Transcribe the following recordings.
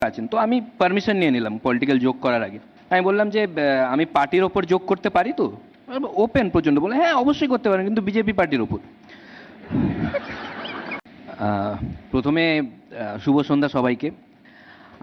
আছেন, তো আমি পারমিশন নিয়ে নিলাম পলিটিক্যাল জোক করার আগে। আমি বললাম যে আমি পার্টির ওপর জোক করতে পারি তো? ওপেন প্রচণ্ড, বলে হ্যাঁ অবশ্যই করতে পারেন, কিন্তু বিজেপি পার্টির ওপর। প্রথমে শুভ সন্ধ্যা সবাইকে।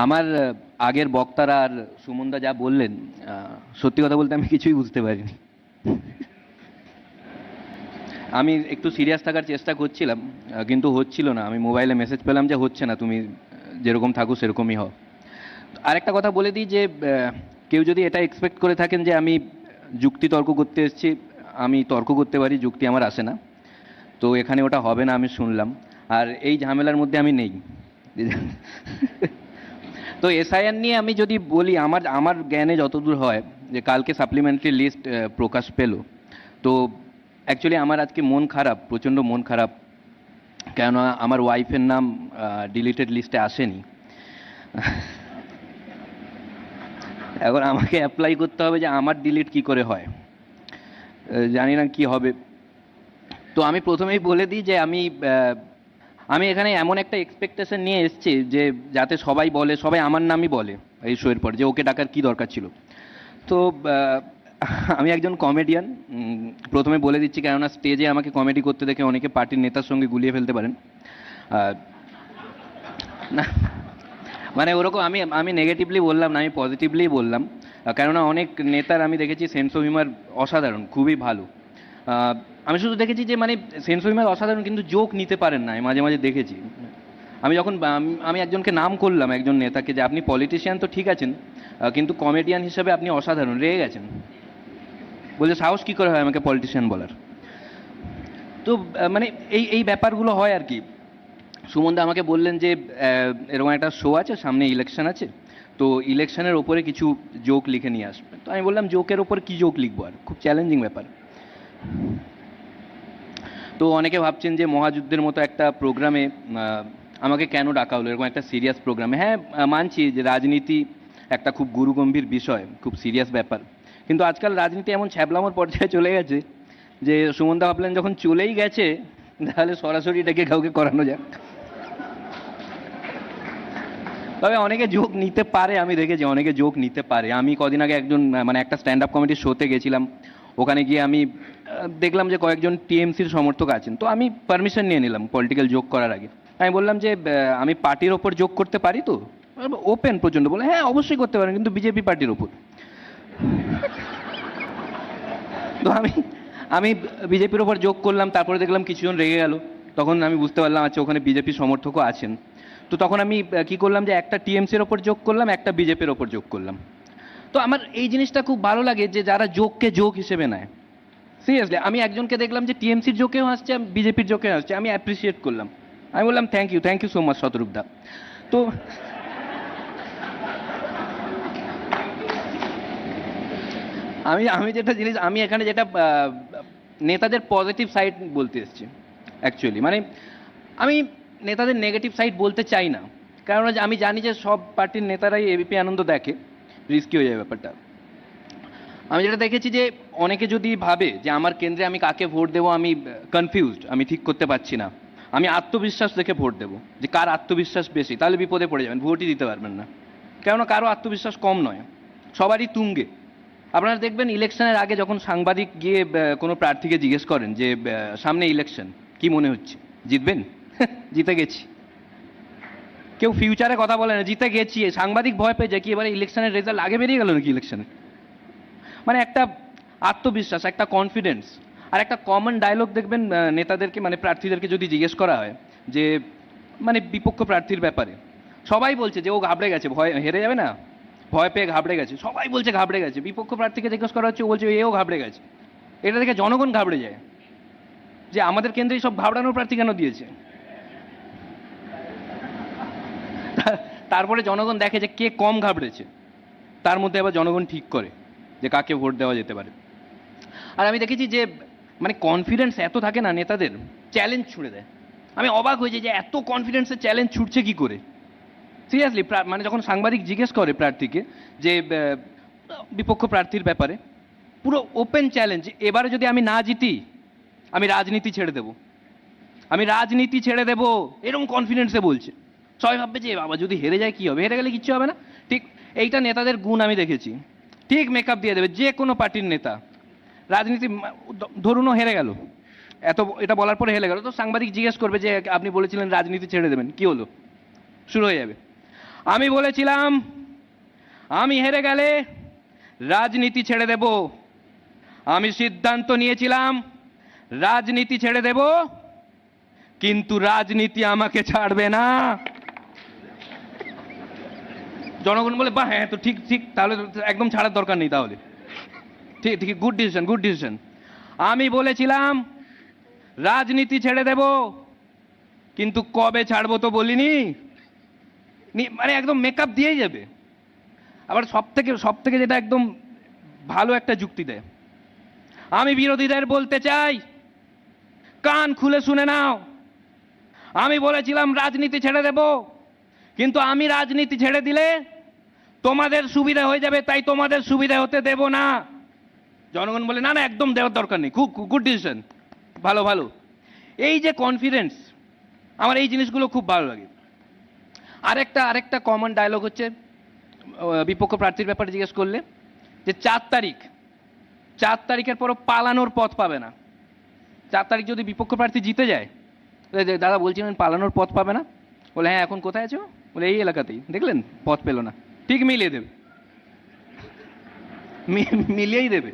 আমার আগের বক্তারা আর সুমনদা যা বললেন, সত্যি কথা বলতে আমি কিছুই বুঝতে পারিনি। আমি একটু সিরিয়াস থাকার চেষ্টা করছিলাম, কিন্তু হচ্ছিল না। আমি মোবাইলে মেসেজ পেলাম যে হচ্ছে না, তুমি যেরকম থাকো সেরকমই হও। আরেকটা কথা বলে দিই যে কেউ যদি এটা এক্সপেক্ট করে থাকেন যে আমি যুক্তি তর্ক করতে এসেছি, আমি তর্ক করতে পারি, যুক্তি আমার আসে না। তো এখানে ওটা হবে না আমি শুনলাম। আর এই ঝামেলার মধ্যে আমি নেই। তো এসআইআর নিয়ে আমি যদি বলি, আমার আমার জ্ঞানে যতদূর হয়, যে কালকে সাপ্লিমেন্টারি লিস্ট প্রকাশ পেল। তো অ্যাকচুয়ালি আমার আজকে মন খারাপ, প্রচণ্ড মন খারাপ। কেননা আমার ওয়াইফের নাম ডিলিটেড লিস্টে আসেনি। এখন আমাকে অ্যাপ্লাই করতে হবে যে আমার ডিলিট কি করে হয়। জানি না কি হবে। তো আমি প্রথমেই বলে দিই যে আমি এখানে এমন একটা এক্সপেকটেশন নিয়ে এসেছি যে যাতে সবাই বলে, সবাই আমার নামই বলে এই শোয়ের পর, যে ওকে ডাকার কি দরকার ছিল। তো আমি একজন কমেডিয়ান, প্রথমে বলে দিচ্ছি, কেননা স্টেজে আমাকে কমেডি করতে দেখে অনেকে পার্টির নেতার সঙ্গে গুলিয়ে ফেলতে পারেন। না, মানে ওরকম আমি আমি নেগেটিভলি বললাম না, আমি পজিটিভলি বললাম। কেননা অনেক নেতার আমি দেখেছি সেন্স অফ হিউমার অসাধারণ, খুবই ভালো। আমি শুধু দেখেছি যে মানে সেন্স অফ হিউমার অসাধারণ, কিন্তু জোক নিতে পারেন না, আমি মাঝে মাঝে দেখেছি। আমি যখন আমি একজনকে নাম করলাম, একজন নেতাকে, যে আপনি পলিটিশিয়ান তো ঠিক আছেন, কিন্তু কমেডিয়ান হিসেবে আপনি অসাধারণ, রেগে গেছেন। বলছে সাহস কী করে হয় আমাকে পলিটিশিয়ান বলার। তো মানে এই এই ব্যাপারগুলো হয় আর কি। সুমনদা আমাকে বললেন যে এরকম একটা শো আছে, সামনে ইলেকশন আছে, তো ইলেকশনের ওপরে কিছু জোক লিখে নিয়ে আসবে। তো আমি বললাম জোকের ওপর কি জোক লিখবো, আর খুব চ্যালেঞ্জিং ব্যাপার। তো অনেকে ভাবছেন যে মহাযুদ্ধের মতো একটা প্রোগ্রামে আমাকে কেন ডাকা হলো, এরকম একটা সিরিয়াস প্রোগ্রামে। হ্যাঁ, মানছি যে রাজনীতি একটা খুব গুরুগম্ভীর বিষয়, খুব সিরিয়াস ব্যাপার। কিন্তু আজকাল রাজনীতি এমন ছ্যাবলামোর পর্যায়ে চলে গেছে যে সুমনদা ভাবলেন যখন চলেই গেছে, তাহলে সরাসরি ডেকে কাউকে করানো যাক। তবে অনেকে জোক নিতে পারে, আমি দেখেছি অনেকে জোক নিতে পারে। আমি কদিন আগে একজন মানে একটা স্ট্যান্ড আপ কমেডির শোতে গেছিলাম। ওখানে গিয়ে আমি দেখলাম যে কয়েকজন টিএমসির সমর্থক আছেন, তো আমি পারমিশন নিয়ে নিলাম পলিটিক্যাল জোক করার আগে। আমি বললাম যে আমি পার্টির ওপর জোক করতে পারি তো? ওপেন প্রচণ্ড, বলে হ্যাঁ অবশ্যই করতে পারেন, কিন্তু বিজেপি পার্টির ওপর। তো আমি আমি বিজেপির ওপর জোক করলাম, তারপরে দেখলাম কিছুজন রেগে গেল। তখন আমি বুঝতে পারলাম আচ্ছা ওখানে বিজেপি সমর্থকও আছেন। তো তখন আমি কি করলাম, যে একটা টিএমসির ওপর যোগ করলাম, একটা বিজেপির ওপর যোগ করলাম। তো আমার এই জিনিসটা খুব ভালো লাগে যে যারা যোগকে যোগ হিসেবে নেয়। সিরিয়াসলি, আমি একজনকে দেখলাম যে টিএমসির জোকেও হাসছে, বিজেপির জোকেও হাসছে, আমি অ্যাপ্রিসিয়েট করলাম। আমি বললাম থ্যাংক ইউ সো মাচ শতরূপদা। তো আমি আমি যেটা জিনিস, আমি এখানে যেটা নেতাদের পজিটিভ সাইড বলতে এসেছি অ্যাকচুয়ালি। মানে আমি নেতাদের নেগেটিভ সাইড বলতে চাই না, কারণ আমি জানি যে সব পার্টির নেতারাই এবিপি আনন্দ দেখে, রিস্কি হয়ে যায় ব্যাপারটা। আমি যেটা দেখেছি যে অনেকে যদি ভাবে যে আমার কেন্দ্রে আমি কাকে ভোট দেবো, আমি কনফিউজড, আমি ঠিক করতে পারছি না, আমি আত্মবিশ্বাস দেখে ভোট দেবো, যে কার আত্মবিশ্বাস বেশি, তাহলে বিপদে পড়ে যাবেন, ভোটই দিতে পারবেন না। কেননা কারো আত্মবিশ্বাস কম নয়, সবারই তুঙ্গে। আপনারা দেখবেন ইলেকশনের আগে যখন সাংবাদিক গিয়ে কোনো প্রার্থীকে জিজ্ঞেস করেন যে সামনে ইলেকশন, কি মনে হচ্ছে, জিতবেন? জিতে গেছি। কেউ ফিউচারে কথা বলে না, জিতে গেছি। সাংবাদিক ভয় পেয়ে যায় কি এবারে ইলেকশনের রেজাল্ট আগে বেরিয়ে গেল নাকি ইলেকশনে। মানে একটা আত্মবিশ্বাস, একটা কনফিডেন্স। আর একটা কমন ডায়লগ দেখবেন নেতাদেরকে, মানে প্রার্থীদেরকে যদি জিজ্ঞেস করা হয় যে মানে বিপক্ষ প্রার্থীর ব্যাপারে, সবাই বলছে যে ও ঘাবড়ে গেছে, ভয় হেরে যাবে না, ভয় পেয়ে ঘাবড়ে গেছে, সবাই বলছে ঘাবড়ে গেছে। বিপক্ষ প্রার্থীকে জিজ্ঞেস করা হচ্ছে, ও বলছে এও ঘাবড়ে গেছে। এটা দেখে জনগণ ঘাবড়ে যায় যে আমাদের কেন্দ্রেই সব ঘাবড়ানোর প্রার্থী কেন দিয়েছে। তারপরে জনগণ দেখে যে কে কম ঘাবড়েছে, তার মধ্যে আবার জনগণ ঠিক করে যে কাকে ভোট দেওয়া যেতে পারে। আর আমি দেখেছি যে মানে কনফিডেন্স এত থাকে না নেতাদের, চ্যালেঞ্জ ছুড়ে দেয়। আমি অবাক হয়ে যাই যে এত কনফিডেন্সের চ্যালেঞ্জ ছুটছে কি করে। সিরিয়াসলি, মানে যখন সাংবাদিক জিজ্ঞেস করে প্রার্থীকে যে বিপক্ষ প্রার্থীর ব্যাপারে, পুরো ওপেন চ্যালেঞ্জ, এবারে যদি আমি না জিতি আমি রাজনীতি ছেড়ে দেব, আমি রাজনীতি ছেড়ে দেব, এরকম কনফিডেন্সে বলছে। সবাই ভাববে যে বাবা যদি হেরে যায় কি হবে, হেরে গেলে কিচ্ছু হবে না। ঠিক এইটা নেতাদের গুণ আমি দেখেছি, ঠিক মেকআপ দিয়ে দেবে যে কোনো পার্টির নেতা। রাজনীতি ধরুন ও হেরে গেল, এত এটা বলার পরে হেরে গেল, তো সাংবাদিক জিজ্ঞেস করবে যে আপনি বলেছিলেন রাজনীতি ছেড়ে দেবেন, কি হলো, শুরু হয়ে যাবে। আমি বলেছিলাম আমি হেরে গেলে রাজনীতি ছেড়ে দেব, আমি সিদ্ধান্ত নিয়েছিলাম রাজনীতি ছেড়ে দেব, কিন্তু রাজনীতি আমাকে ছাড়বে না। জনগণ বলে বাহ, হ্যাঁ তো ঠিক ঠিক, তাহলে একদম ছাড়ার দরকার নেই, তাহলে ঠিক ঠিক, গুড ডিসিশন, গুড ডিসিশন। আমি বলেছিলাম রাজনীতি ছেড়ে দেব, কিন্তু কবে ছাড়বো তো বলিনি। মানে একদম মেকআপ দিয়েই যাবে। আবার সব থেকে যেটা একদম ভালো একটা যুক্তি দেয়, আমি বিরোধীদের বলতে চাই কান খুলে শুনে নাও, আমি বলেছিলাম রাজনীতি ছেড়ে দেব, কিন্তু আমি রাজনীতি ছেড়ে দিলে তোমাদের সুবিধা হয়ে যাবে, তাই তোমাদের সুবিধা হতে দেব না। জনগণ বলে না না, একদম দেওয়ার দরকার নেই, খুব গুড ডিসিশন, ভালো ভালো। এই যে কনফিডেন্স, আমার এই জিনিসগুলো খুব ভালো লাগে। আরেকটা কমন ডায়লগ হচ্ছে বিপক্ষ প্রার্থীর ব্যাপারে জিজ্ঞেস করলে, যে 4 তারিখের পরও পালানোর পথ পাবে না। 4 তারিখ যদি বিপক্ষ প্রার্থী জিতে যায়, দাদা বলছিলেন পালানোর পথ পাবে না, বলে হ্যাঁ এখন কোথায় আছো, বলে এই এলাকাতেই, দেখলেন পথ পেল না, ঠিক মিলিয়ে দেবে, মিলিয়েই দেবে।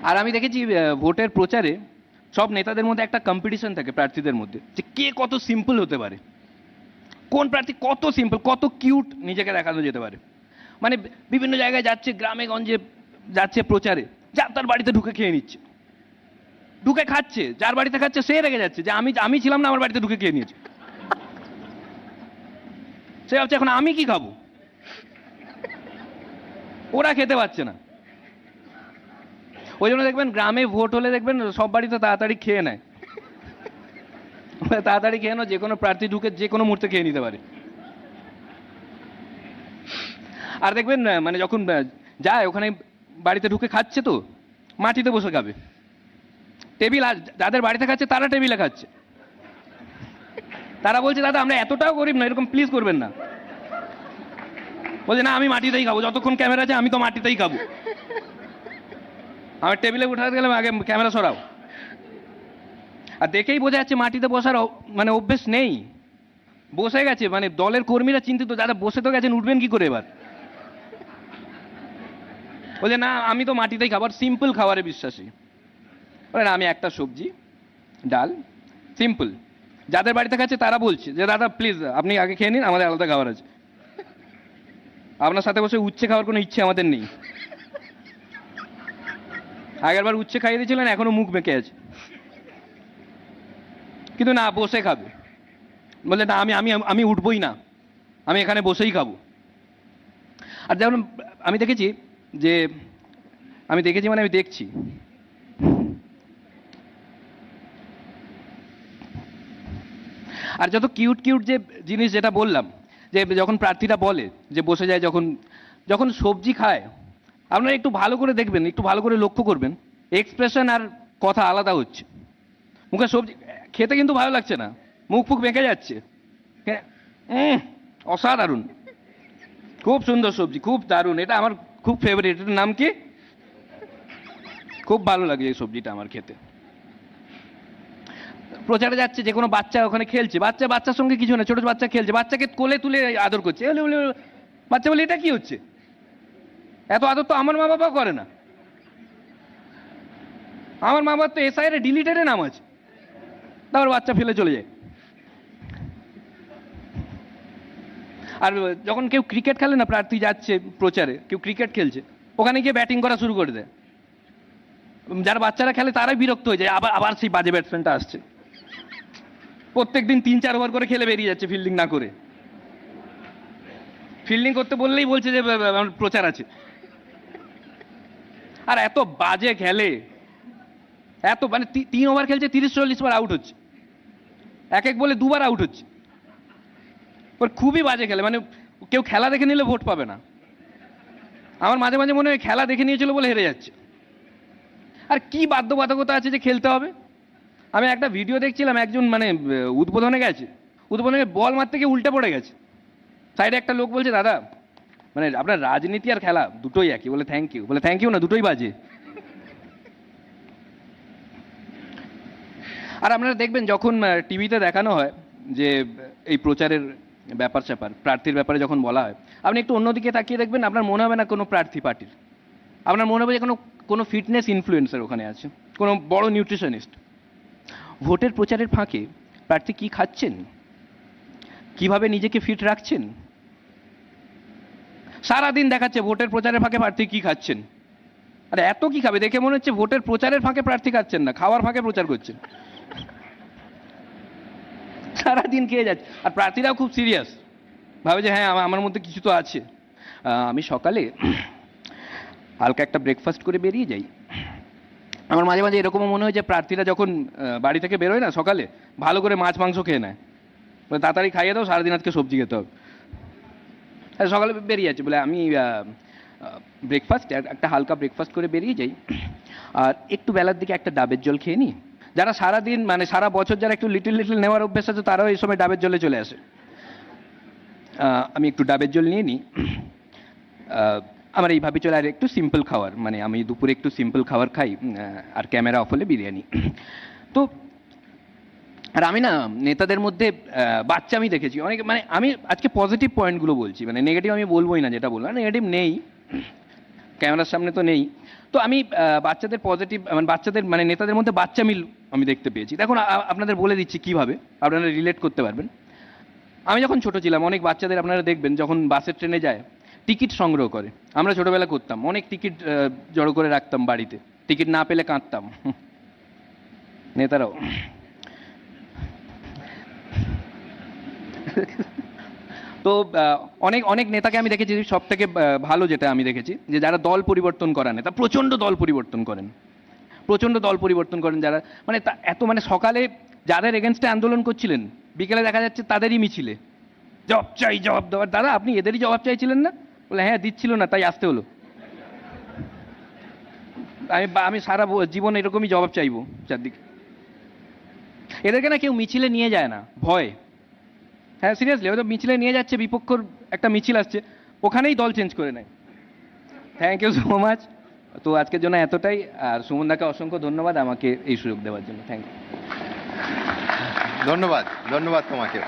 আর আমি দেখেছি ভোটের প্রচারে সব নেতাদের মধ্যে একটা কম্পিটিশন থাকে প্রার্থীদের মধ্যে, যে কে কত সিম্পল হতে পারে, কোন প্রার্থী কত সিম্পল, কত কিউট নিজেকে দেখানো যেতে পারে। মানে বিভিন্ন জায়গায় যাচ্ছে, গ্রামে গঞ্জে যাচ্ছে প্রচারে, যা তার বাড়িতে ঢুকে খেয়ে নিচ্ছে, ঢুকে খাচ্ছে, যার বাড়িতে খাচ্ছে সে রেগে যাচ্ছে যে আমি ছিলাম না, আমার বাড়িতে ঢুকে খেয়ে নিয়েছে। সে ভাবছে এখন আমি কি খাবো, ওরা খেতে পাচ্ছে না। ওই জন্য দেখবেন গ্রামে ভোট হলে দেখবেন সব বাড়িতে তাড়াতাড়ি খেয়ে নেয়, তাড়াতাড়ি খেয়ে নাও, যে কোনো প্রার্থী ঢুকে যে কোনো মুহূর্তে খেয়ে নিতে পারে। আর দেখবেন মানে যখন যায় ওখানে বাড়িতে ঢুকে খাচ্ছে, তো মাটিতে বসে খাবে, টেবিল, আর যাদের বাড়িতে খাচ্ছে তারা টেবিলে খাচ্ছে। তারা বলছে দাদা আমরা এতটাও গরিব না, এরকম প্লিজ করবেন না। বলছে না আমি মাটিতেই খাবো, যতক্ষণ ক্যামেরা আছে আমি তো মাটিতেই খাবো, আমার টেবিলে উঠাতে গেলাম আগে ক্যামেরা সরাও। আর দেখেই বোঝা যাচ্ছে মাটিতে বসার মানে অভ্যেস নেই, বসে গেছে, মানে দলের কর্মীরা চিন্তিত, যারা বসে তো গেছেন উঠবেন কি করে এবার। বলছে না আমি তো মাটিতেই খাবার, সিম্পল খাবারে বিশ্বাসী। বলে না আমি একটা সবজি ডাল সিম্পল। যাদের বাড়িতে খাচ্ছে তারা বলছে যে দাদা প্লিজ আপনি আগে খেয়ে নিন, আমাদের আলাদা খাবার আছে, আপনার সাথে বসে উচ্ছে খাওয়ার কোনো ইচ্ছে আমাদের নেই। আগেরবার উচ্ছে খাইয়ে দিয়েছিলেন, এখনো মুখ বেঁকে আছে, কিন্তু না বসে খাবে। বলে না আমি আমি আমি উঠবই না, আমি এখানে বসেই খাবো। আর যেমন আমি দেখেছি মানে আমি দেখছি, আর যত কিউট কিউট যে জিনিস যেটা বললাম, যে যখন প্রার্থীরা বলে যে বসে যায়, যখন যখন সবজি খায়, আপনারা একটু ভালো করে দেখবেন, একটু ভালো করে লক্ষ্য করবেন, এক্সপ্রেশন আর কথা আলাদা হচ্ছে। মুখে সবজি খেতে কিন্তু ভালো লাগছে না, মুখ ফুক বেঁকে যাচ্ছে, অসাধারণ, খুব সুন্দর সবজি, খুব দারুণ, এটা আমার খুব ফেভারিট, এটার নাম কি, খুব ভালো লাগে এই সবজিটা আমার খেতে। প্রচারে যাচ্ছে, যে কোনো বাচ্চা ওখানে খেলছে, বাচ্চার সঙ্গে কিছু না, ছোট বাচ্চা খেলছে, বাচ্চাকে কোলে তুলে আদর করছে, বাচ্চা বলে এটা কি হচ্ছে, এত আদর তো আমার মা বাবা করে না, আমার মা বাবা তো এসআইআর ডিলিটেডে নাম আছে, তারপর বাচ্চা ফেলে চলে যায়। আর যখন কেউ ক্রিকেট খেলে না, প্রার্থী যাচ্ছে প্রচারে, কেউ ক্রিকেট খেলছে, ওখানে গিয়ে ব্যাটিং করা শুরু করে দেয়, যারা বাচ্চারা খেলে তারাই বিরক্ত হয়ে যায়, আবার সেই বাজে ব্যাটসম্যানটা আসছে, প্রত্যেকদিন 3-4 ওভার করে খেলে বেরিয়ে যাচ্ছে ফিল্ডিং না করে, ফিল্ডিং করতে বললেই বলছে যে প্রচার আছে। আর এত বাজে খেলে, এত মানে 3 ওভার খেলছে, 30-40 বার আউট হচ্ছে, এক বলে 2 বার আউট হচ্ছে, খুবই বাজে খেলে, মানে কেউ খেলা দেখে নিলে ভোট পাবে না। আমার মাঝে মাঝে মনে হয় খেলা দেখে নিয়েছিল বলে হেরে যাচ্ছে। আর কি বাধ্যবাধকতা আছে যে খেলতে হবে। আমি একটা ভিডিও দেখছিলাম, একজন মানে উদ্বোধনে গেছে, উদ্বোধনে বল মারতে গিয়ে উল্টে পড়ে গেছে। সাইডে একটা লোক বলছে, দাদা মানে আপনার রাজনীতি আর খেলা দুটোই একই। বলে থ্যাংক ইউ। বলে থ্যাংক ইউ না, দুটোই বাজে। আর আপনারা দেখবেন যখন টিভিতে দেখানো হয় যে এই প্রচারের ব্যাপার স্যাপার, প্রার্থীর ব্যাপারে যখন বলা হয়, আপনি একটু অন্যদিকে তাকিয়ে দেখবেন, আপনার মনে হবে না কোনো প্রার্থী পার্টির। আপনার মনে হবে যে কোনো কোনো ফিটনেস ইনফ্লুয়েন্সার ওখানে আছে, কোনো বড় নিউট্রিশনিস্ট। ভোটের প্রচারের ফাঁকে প্রার্থী কি খাচ্ছেন, কিভাবে নিজেকে ফিট রাখছেন, সারাদিন দেখাচ্ছে ভোটের প্রচারের ফাঁকে প্রার্থী কি খাচ্ছেন। আরে এত কি খাবে, দেখে মনে হচ্ছে ভোটের প্রচারের ফাঁকে প্রার্থী খাচ্ছেন না, খাওয়ার ফাঁকে প্রচার করছেন। সারাদিন খেয়ে যাচ্ছে। আর প্রার্থীরাও খুব সিরিয়াস, ভাবে যে হ্যাঁ আমার মধ্যে কিছু তো আছে। আমি সকালে হালকা একটা ব্রেকফাস্ট করে বেরিয়ে যাই। আমার মাঝে মাঝে এরকমও মনে হয় যে প্রার্থীরা যখন বাড়ি থেকে বেরোয় না সকালে, ভালো করে মাছ মাংস খেয়ে নেয়, বলে তাড়াতাড়ি খাইয়ে দাও, সারাদিন আজকে সবজি খেতে হবে। সকালে বেরিয়ে যাচ্ছে, বলে আমি ব্রেকফাস্ট একটা হালকা ব্রেকফাস্ট করে বেরিয়ে যাই, আর একটু বেলার দিকে একটা ডাবের জল খেয়ে নিই। যারা সারাদিন মানে সারা বছর যারা একটু লিটল লিটল নেওয়ার অভ্যেস আছে, তারাও এই সময় ডাবের জলে চলে আসে। আমি একটু ডাবের জল নিয়ে নিই। আমার এইভাবে চলে। আর একটু সিম্পল খাবার, মানে আমি দুপুরে একটু সিম্পল খাবার খাই, আর ক্যামেরা অফ হলে বিরিয়ানি। তো আর আমি না নেতাদের মধ্যে বাচ্চামি দেখেছি অনেক। মানে আমি আজকে পজিটিভ পয়েন্টগুলো বলছি, মানে নেগেটিভ আমি বলবোই না, যেটা বলবো নেগেটিভ নেই, ক্যামেরার সামনে তো নেই। তো আমি বাচ্চাদের পজিটিভ মানে বাচ্চাদের মানে নেতাদের মধ্যে বাচ্চা মিল আমি দেখতে পেয়েছি। দেখুন আপনাদের বলে দিচ্ছি কিভাবে আপনারা রিলেট করতে পারবেন। আমি যখন ছোট ছিলাম, অনেক বাচ্চাদের আপনারা দেখবেন যখন বাসের ট্রেনে যায় টিকিট সংগ্রহ করে। আমরা ছোটবেলা করতাম, অনেক টিকিট জড়ো করে রাখতাম বাড়িতে, টিকিট না পেলে কাঁদতাম। নেতারাও। তো অনেক অনেক নেতাকে আমি দেখেছি, সব থেকে ভালো যেটা আমি দেখেছি যে যারা দল পরিবর্তন করা নেতা, প্রচণ্ড দল পরিবর্তন করেন, প্রচণ্ড দল পরিবর্তন করেন যারা। মানে এত মানে সকালে যাদের এগেনস্টে আন্দোলন করছিলেন, বিকেলে দেখা যাচ্ছে তাদেরই মিছিলে জবাব চাই, জবাব দেওয়ার। দাদা আপনি এদেরই জবাব চাইছিলেন না? বলে হ্যাঁ দিচ্ছিল না, তাই আসতে হলো। আমি সারা জীবন এরকমই জবাব চাইবো চারদিকে। এদেরকে না কেউ মিছিলে নিয়ে যায় না, ভয়। হ্যাঁ সিরিয়াসলি, হয়তো মিছিলে নিয়ে যাচ্ছে, বিপক্ষর একটা মিছিল আসছে, ওখানেই দল চেঞ্জ করে নেয়। Thank you so much. তো আজকের জন্য এতটাই। আর সুমনদাকে অসংখ্য ধন্যবাদ আমাকে এই সুযোগ দেওয়ার জন্য। Thank you. ধন্যবাদ, ধন্যবাদ তোমাকে।